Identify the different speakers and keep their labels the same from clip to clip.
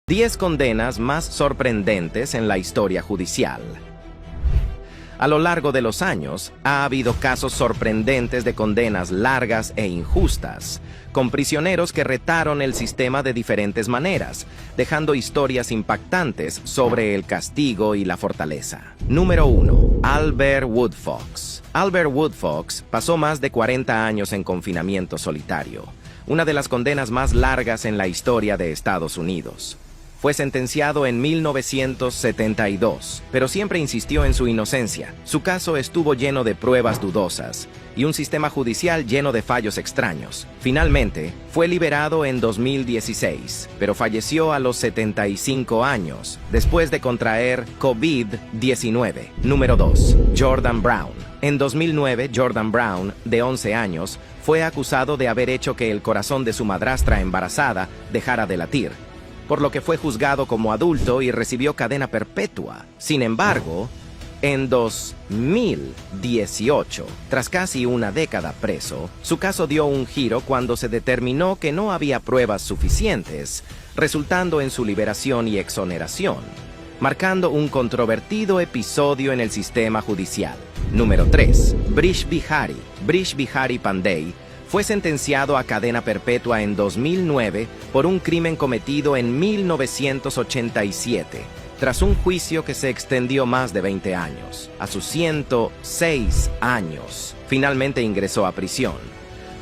Speaker 1: 10 condenas más sorprendentes en la historia judicial. A lo largo de los años, ha habido casos sorprendentes de condenas largas e injustas, con prisioneros que retaron el sistema de diferentes maneras, dejando historias impactantes sobre el castigo y la fortaleza. Número 1. Albert Woodfox. Albert Woodfox pasó más de 40 años en confinamiento solitario, una de las condenas más largas en la historia de Estados Unidos. Fue sentenciado en 1972, pero siempre insistió en su inocencia. Su caso estuvo lleno de pruebas dudosas y un sistema judicial lleno de fallos extraños. Finalmente, fue liberado en 2016, pero falleció a los 75 años, después de contraer COVID-19. Número 2. Jordan Brown. En 2009, Jordan Brown, de 11 años, fue acusado de haber hecho que el corazón de su madrastra embarazada dejara de latir, por lo que fue juzgado como adulto y recibió cadena perpetua. Sin embargo, en 2018, tras casi una década preso, su caso dio un giro cuando se determinó que no había pruebas suficientes, resultando en su liberación y exoneración, marcando un controvertido episodio en el sistema judicial. Número 3. Brish Bihari. Brish Bihari Pandey fue sentenciado a cadena perpetua en 2009 por un crimen cometido en 1987, tras un juicio que se extendió más de 20 años. A sus 106 años, finalmente ingresó a prisión,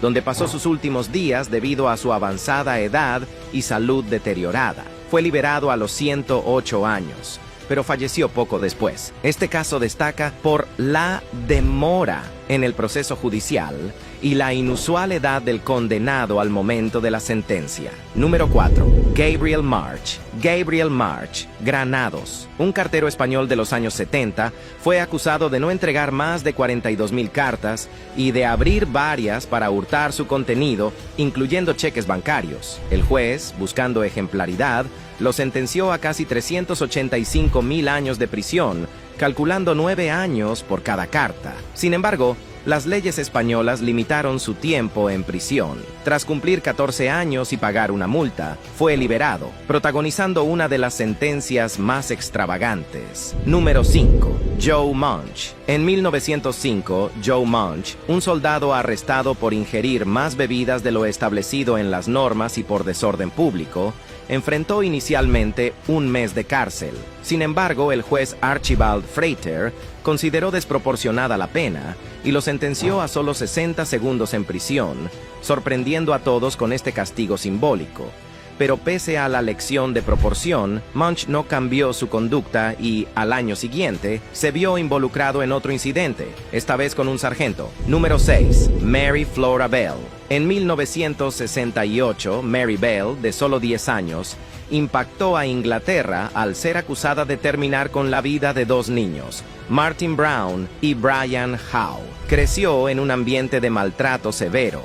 Speaker 1: donde pasó sus últimos días debido a su avanzada edad y salud deteriorada. Fue liberado a los 108 años, pero falleció poco después. Este caso destaca por la demora en el proceso judicial y la inusual edad del condenado al momento de la sentencia. Número 4. Gabriel March. Gabriel March Granados, un cartero español de los años 70, fue acusado de no entregar más de 42,000 cartas y de abrir varias para hurtar su contenido, incluyendo cheques bancarios. El juez, buscando ejemplaridad, lo sentenció a casi 385,000 años de prisión, calculando 9 años por cada carta. Sin embargo, las leyes españolas limitaron su tiempo en prisión. Tras cumplir 14 años y pagar una multa, fue liberado, protagonizando una de las sentencias más extravagantes. Número 5. Joe Munch. En 1905, Joe Munch, un soldado arrestado por ingerir más bebidas de lo establecido en las normas y por desorden público, enfrentó inicialmente 1 mes de cárcel. Sin embargo, el juez Archibald Frater consideró desproporcionada la pena y lo sentenció a solo 60 segundos en prisión, sorprendiendo a todos con este castigo simbólico. Pero pese a la lección de proporción, Munch no cambió su conducta y, al año siguiente, se vio involucrado en otro incidente, esta vez con un sargento. Número 6. Mary Flora Bell. En 1968, Mary Bell, de solo 10 años, impactó a Inglaterra al ser acusada de terminar con la vida de 2 niños, Martin Brown y Brian Howe. Creció en un ambiente de maltrato severo,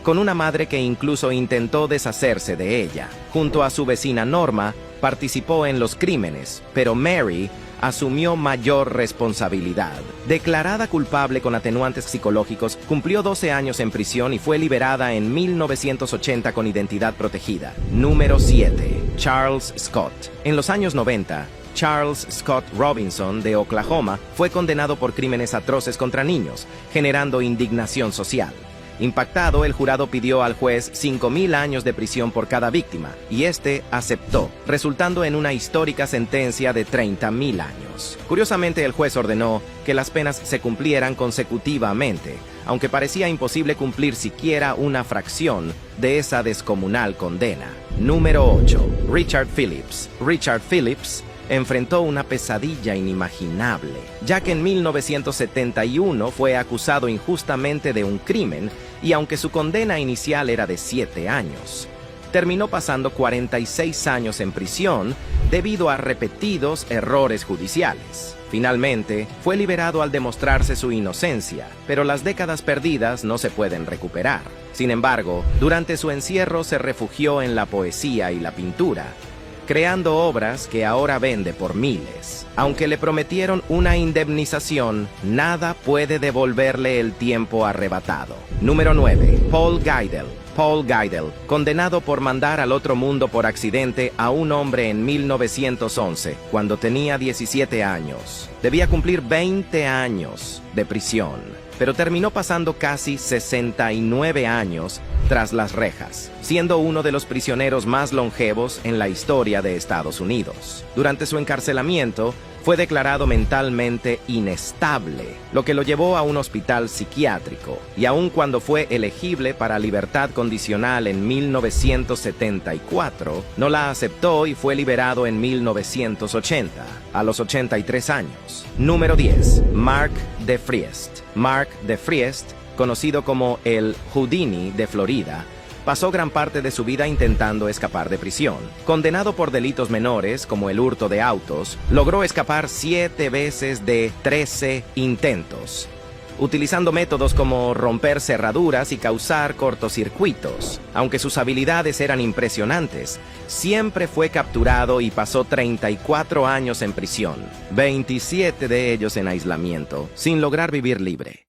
Speaker 1: con una madre que incluso intentó deshacerse de ella. Junto a su vecina Norma, participó en los crímenes, pero Mary asumió mayor responsabilidad. Declarada culpable con atenuantes psicológicos, cumplió 12 años en prisión y fue liberada en 1980 con identidad protegida. Número 7. Charles Scott. En los años 90, Charles Scott Robinson, de Oklahoma, fue condenado por crímenes atroces contra niños, generando indignación social. Impactado, el jurado pidió al juez 5,000 años de prisión por cada víctima, y este aceptó, resultando en una histórica sentencia de 30,000 años. Curiosamente, el juez ordenó que las penas se cumplieran consecutivamente, aunque parecía imposible cumplir siquiera una fracción de esa descomunal condena. Número 8. Richard Phillips. Richard Phillips enfrentó una pesadilla inimaginable, ya que en 1971 fue acusado injustamente de un crimen y aunque su condena inicial era de 7 años, terminó pasando 46 años en prisión debido a repetidos errores judiciales. Finalmente, fue liberado al demostrarse su inocencia, pero las décadas perdidas no se pueden recuperar. Sin embargo, durante su encierro se refugió en la poesía y la pintura, creando obras que ahora vende por miles. Aunque le prometieron una indemnización, nada puede devolverle el tiempo arrebatado. Número 9. Paul Geidel. Paul Geidel, condenado por mandar al otro mundo por accidente a un hombre en 1911, cuando tenía 17 años. Debía cumplir 20 años de prisión, pero terminó pasando casi 69 años tras las rejas, siendo uno de los prisioneros más longevos en la historia de Estados Unidos. Durante su encarcelamiento, fue declarado mentalmente inestable, lo que lo llevó a un hospital psiquiátrico, y aun cuando fue elegible para libertad condicional en 1974, no la aceptó y fue liberado en 1980, a los 83 años. Número 10. Mark DeFriest. Mark DeFriest, conocido como el Houdini de Florida, pasó gran parte de su vida intentando escapar de prisión. Condenado por delitos menores, como el hurto de autos, logró escapar 7 veces de 13 intentos, utilizando métodos como romper cerraduras y causar cortocircuitos. Aunque sus habilidades eran impresionantes, siempre fue capturado y pasó 34 años en prisión, 27 de ellos en aislamiento, sin lograr vivir libre.